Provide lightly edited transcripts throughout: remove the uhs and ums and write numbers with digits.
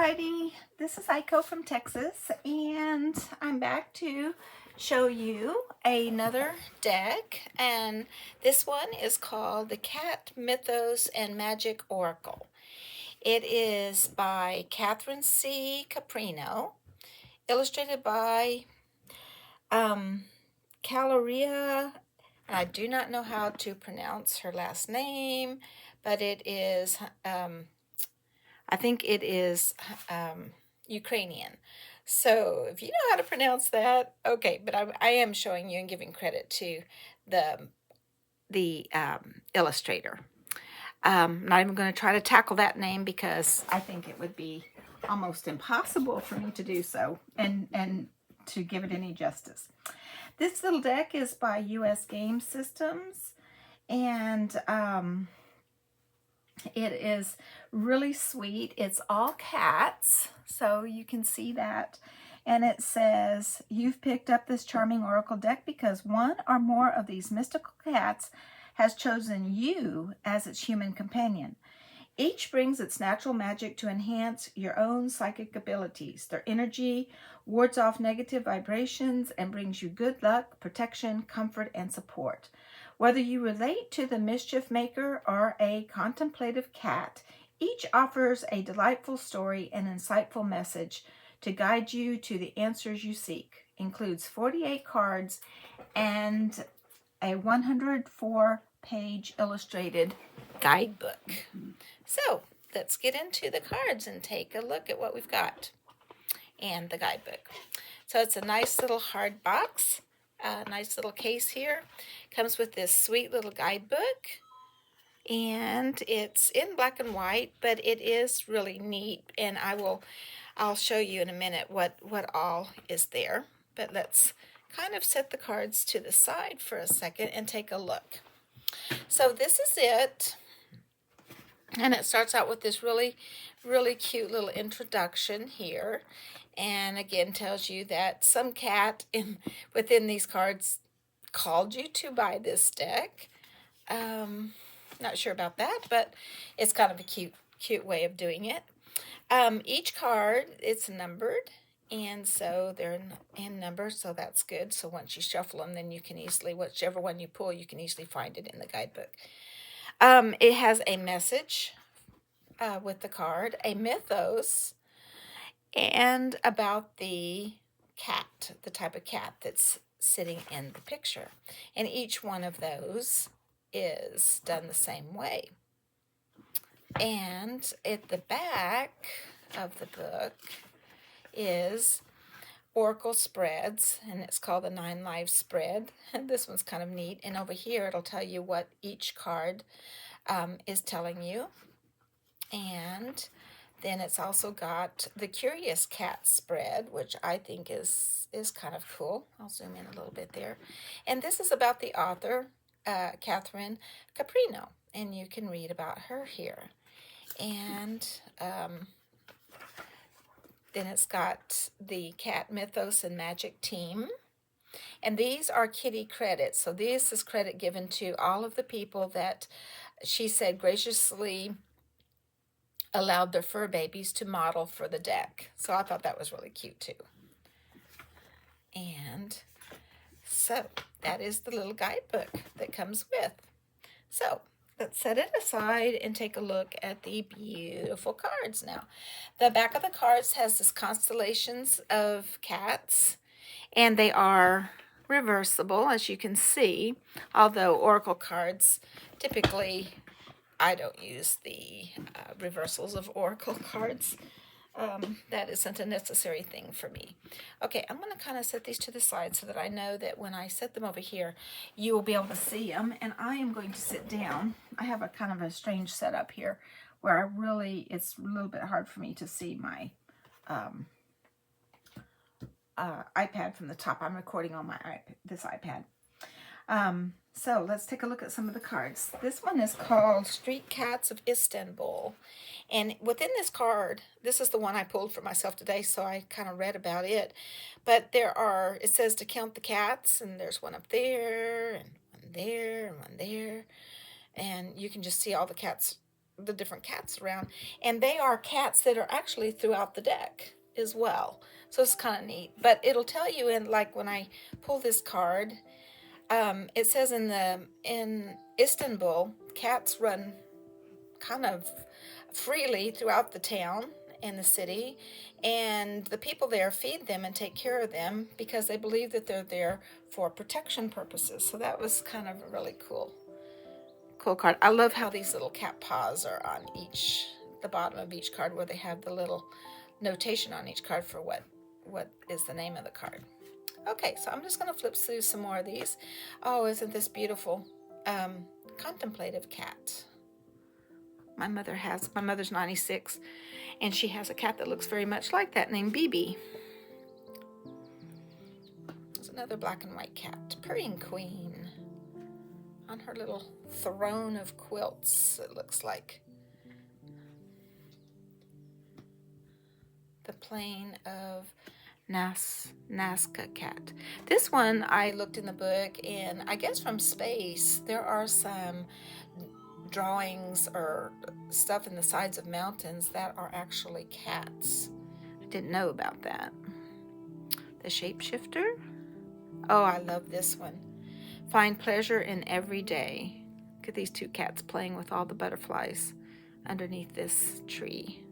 Alrighty, this is Aiko from Texas, and I'm back to show you another deck, and this one is called the Cat Mythos and Magic Oracle. It is by Catherine C. Caprino, illustrated by Caloria, and I do not know how to pronounce her last name, but it is I think it is Ukrainian. So if you know how to pronounce that, okay. But I am showing you and giving credit to the illustrator. I'm not even going to try to tackle that name because I think it would be almost impossible for me to do so and to give it any justice. This little deck is by US Game Systems, and it is really sweet. It's all cats, so you can see that. And it says, you've picked up this charming oracle deck because one or more of these mystical cats has chosen you as its human companion. Each brings its natural magic to enhance your own psychic abilities. Their energy wards off negative vibrations and brings you good luck, protection, comfort, and support. Whether you relate to the mischief maker or a contemplative cat, each offers a delightful story and insightful message to guide you to the answers you seek. Includes 48 cards and a 104-page illustrated guidebook. So let's get into the cards and take a look at what we've got and the guidebook. So it's a nice little hard box. Nice little case here. Comes with this sweet little guidebook, and it's in black and white, but it is really neat, and I'll show you in a minute what all is there. But let's kind of set the cards to the side for a second and take a look. So this is it, and it starts out with this really cute little introduction here. And again, tells you that some cat within these cards called you to buy this deck. Not sure about that, but it's kind of a cute way of doing it. Each card, it's numbered, and so they're in numbers, so that's good. So once you shuffle them, then you can easily, whichever one you pull, you can easily find it in the guidebook. It has a message with the card, a mythos, and about the cat, the type of cat that's sitting in the picture. And each one of those is done the same way. And at the back of the book is Oracle spreads, and it's called the 9 Lives spread. And this one's kind of neat. And over here, it'll tell you what each card is telling you. And then it's also got the Curious Cat spread, which I think is kind of cool. I'll zoom in a little bit there. And this is about the author, Catherine Caprino, and you can read about her here. And then it's got the Cat Mythos and Magic team. And these are kitty credits. So this is credit given to all of the people that she said graciously allowed their fur babies to model for the deck. So I thought that was really cute too. And so that is the little guidebook that comes with. So let's set it aside and take a look at the beautiful cards now. The back of the cards has this constellations of cats, and they are reversible, as you can see, although oracle cards typically, I don't use the reversals of oracle cards. That isn't a necessary thing for me. Okay, I'm going to kind of set these to the side so that I know that when I set them over here, you will be able to see them. And I am going to sit down. I have a kind of a strange setup here where it's a little bit hard for me to see my iPad from the top. I'm recording on this iPad. So let's take a look at some of the cards. This one is called Street Cats of Istanbul. And within this card, this is the one I pulled for myself today, so I kind of read about it. But it says to count the cats, and there's one up there, and one there, and one there. And you can just see all the cats the different cats around, and they are cats that are actually throughout the deck as well. So it's kind of neat. But it'll tell you in, like, when I pull this card, it says in Istanbul, cats run kind of freely throughout the town and the city, and the people there feed them and take care of them because they believe that they're there for protection purposes. So that was kind of a really cool card. I love how these little cat paws are on the bottom of each card, where they have the little notation on each card for what is the name of the card. Okay, so I'm just going to flip through some more of these. Oh, isn't this beautiful? Contemplative cat. My mother's 96, and she has a cat that looks very much like that, named BB. There's another black and white cat, Purring Queen, on her little throne of quilts, it looks like. The Plane of Nazca cat. This one I looked in the book, and I guess from space there are some drawings or stuff in the sides of mountains that are actually cats. I didn't know about that. The Shapeshifter. Oh, I love this one. Find pleasure in every day. Look at these two cats playing with all the butterflies underneath this tree.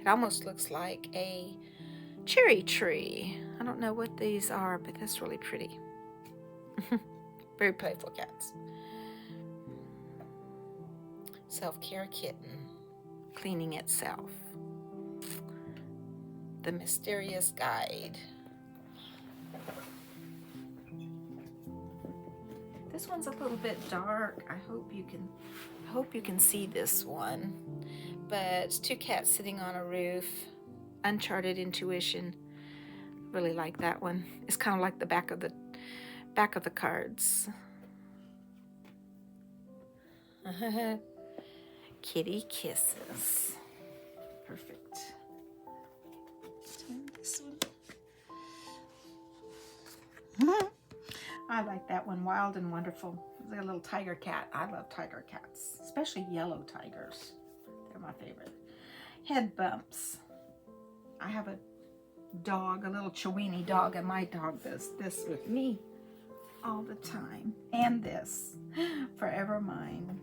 It almost looks like a cherry tree. I don't know what these are, but that's really pretty. Very playful cats. Self-care kitten, cleaning itself. The mysterious guide. This one's a little bit dark. I hope you can see this one. But it's two cats sitting on a roof. Uncharted intuition. Really like that one. It's kind of like the back of the cards. Kitty kisses. Perfect. This one. I like that one. Wild and wonderful. It's like a little tiger cat. I love tiger cats, especially yellow tigers. They're my favorite. Head bumps. I have a dog, a little Chiweenie dog, and my dog does this with me all the time. And this, forever mine.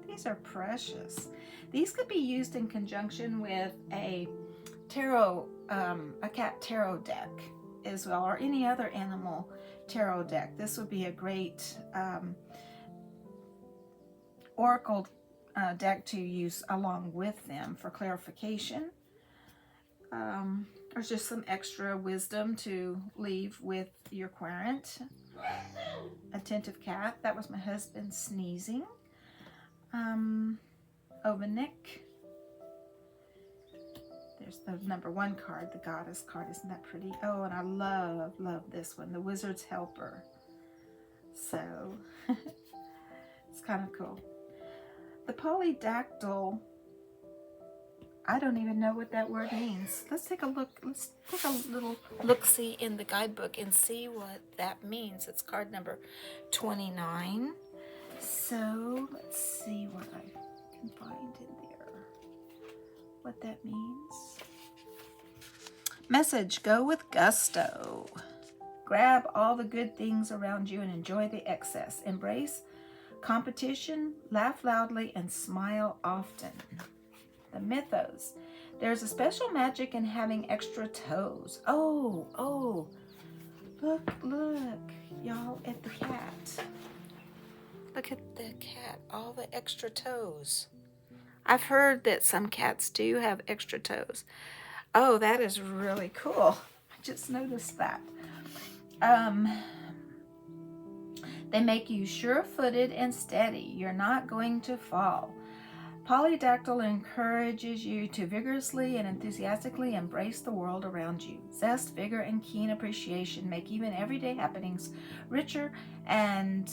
These are precious. These could be used in conjunction with a cat tarot deck as well, or any other animal tarot deck. This would be a great oracle deck to use along with them for clarification. There's just some extra wisdom to leave with your querent. Attentive cat. That was my husband sneezing. Ovenik. There's the number 1 card, the goddess card. Isn't that pretty? Oh, and I love this one, the Wizard's Helper. So it's kind of cool. The polydactyl. I don't even know what that word means. Let's take a look. Let's take a little look-see in the guidebook and see what that means. It's card number 29. So let's see what I can find in there. What that means. Message: go with gusto. Grab all the good things around you and enjoy the excess. Embrace competition, laugh loudly, and smile often. The Mythos: there's a special magic in having extra toes. Oh, look, y'all, at the cat. Look at the cat, all the extra toes. I've heard that some cats do have extra toes. Oh, that is really cool. I just noticed that. They make you sure-footed and steady. You're not going to fall. Polydactyl encourages you to vigorously and enthusiastically embrace the world around you. Zest, vigor, and keen appreciation make even everyday happenings richer and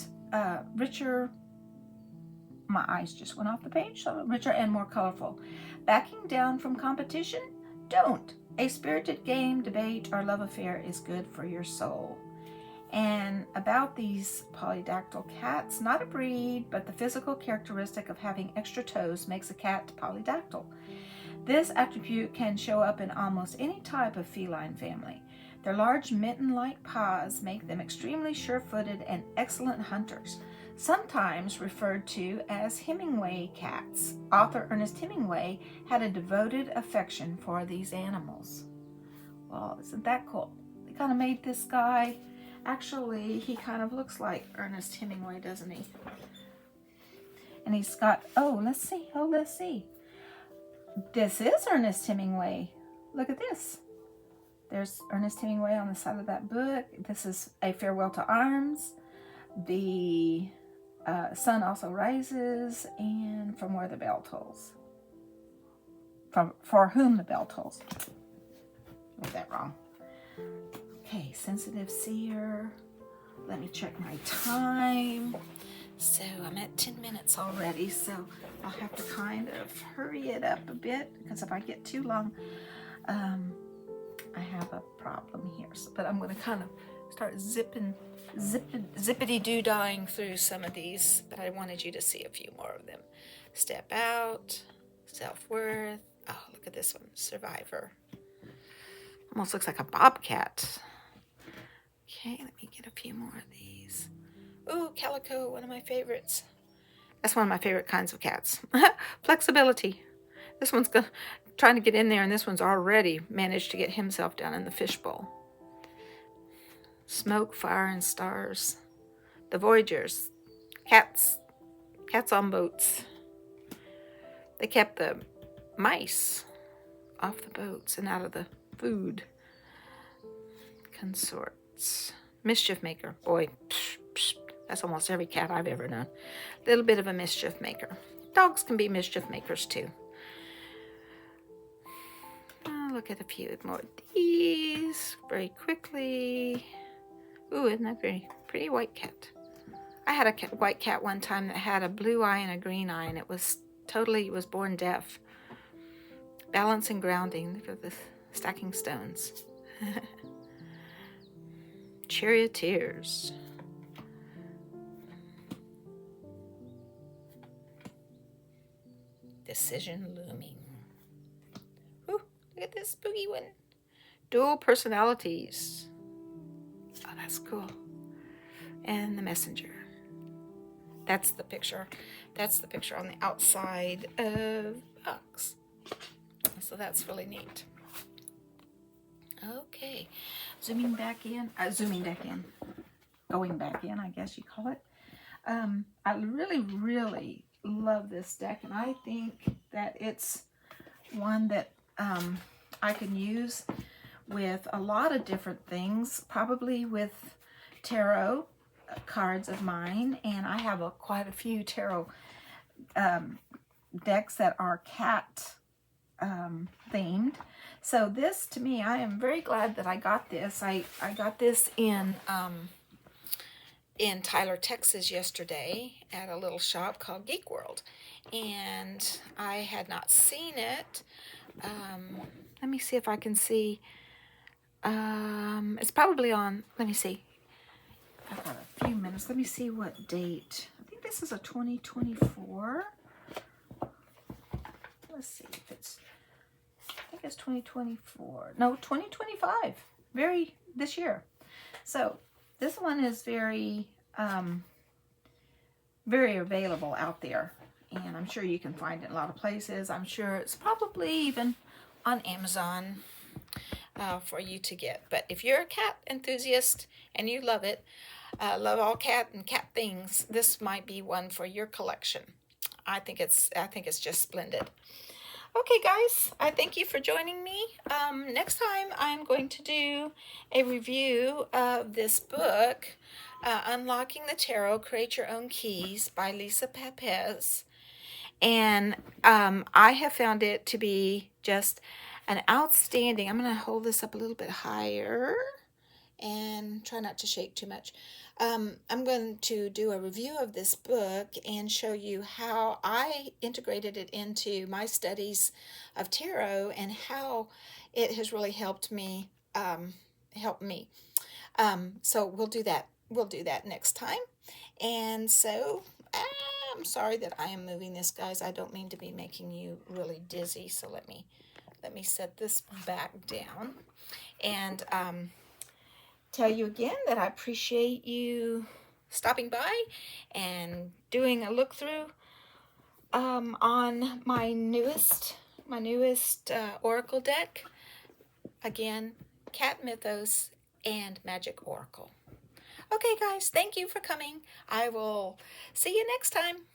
my eyes just went off the page, so richer and more colorful. Backing down from competition? Don't. A spirited game, debate, or love affair is good for your soul. And about these polydactyl cats, not a breed, but the physical characteristic of having extra toes makes a cat polydactyl. This attribute can show up in almost any type of feline family. Their large mitten-like paws make them extremely sure-footed and excellent hunters, sometimes referred to as Hemingway cats. Author Ernest Hemingway had a devoted affection for these animals. Well, isn't that cool? They kind of made this guy, actually, he kind of looks like Ernest Hemingway, doesn't he? And he's got, let's see. This is Ernest Hemingway. Look at this. There's Ernest Hemingway on the side of that book. This is A Farewell to Arms. The sun also rises, and from where the bell tolls. For whom the bell tolls. Got that wrong. Okay, sensitive seer. Let me check my time. So I'm at 10 minutes already, so I'll have to kind of hurry it up a bit, because if I get too long, I have a problem here. So, but I'm going to kind of start zippity-doo-dying through some of these, but I wanted you to see a few more of them. Step out, self-worth. Oh, look at this one, survivor. Almost looks like a bobcat. Okay, let me get a few more of these. Ooh, calico, one of my favorites. That's one of my favorite kinds of cats. Flexibility. This one's trying to get in there, and this one's already managed to get himself down in the fishbowl. Smoke, fire, and stars. The Voyagers. Cats on boats. They kept the mice off the boats and out of the food. Consorts. Mischief maker. Boy, that's almost every cat I've ever known. A little bit of a mischief maker. Dogs can be mischief makers too. I'll look at a few more of these very quickly. Ooh, isn't that pretty white cat? I had a white cat one time that had a blue eye and a green eye, and it was born deaf. Balance and grounding. Look at this, stacking stones. Charioteers. Decision looming. Ooh, look at this spooky one. Dual personalities. Oh, that's cool. And the messenger. That's the picture. That's the picture on the outside of the box. So that's really neat. Okay, going back in, I guess you call it. I really love this deck, and I think that it's one that I can use with a lot of different things, probably with tarot cards of mine, and I have quite a few tarot decks that are cat themed. So this, to me, I am very glad that I got this. I got this in Tyler, Texas yesterday at a little shop called Geek World, and I had not seen it. Let me see if I can see. It's probably on, let me see. I've got a few minutes. Let me see what date. I think this is a 2024. Let's see if it's, I think it's 2024. No, 2025. This year. So this one is very available out there. And I'm sure you can find it in a lot of places. I'm sure it's probably even on Amazon for you to get. But if you're a cat enthusiast and you love it, love all cat and cat things, this might be one for your collection. I think it's just splendid. Okay, guys, I thank you for joining me. Next time I'm going to do a review of this book, Unlocking the Tarot, Create Your Own Keys by Lisa Papez. And I have found it to be just an outstanding, I'm going to hold this up a little bit higher and try not to shake too much. I'm going to do a review of this book and show you how I integrated it into my studies of tarot and how it has really helped me. So we'll do that. We'll do that next time. And so I'm sorry that I am moving this, guys. I don't mean to be making you really dizzy. So let me set this back down and tell you again that I appreciate you stopping by and doing a look through on my newest Oracle deck. Again, Cat Mythos and Magic Oracle. Okay, guys, thank you for coming. I will see you next time.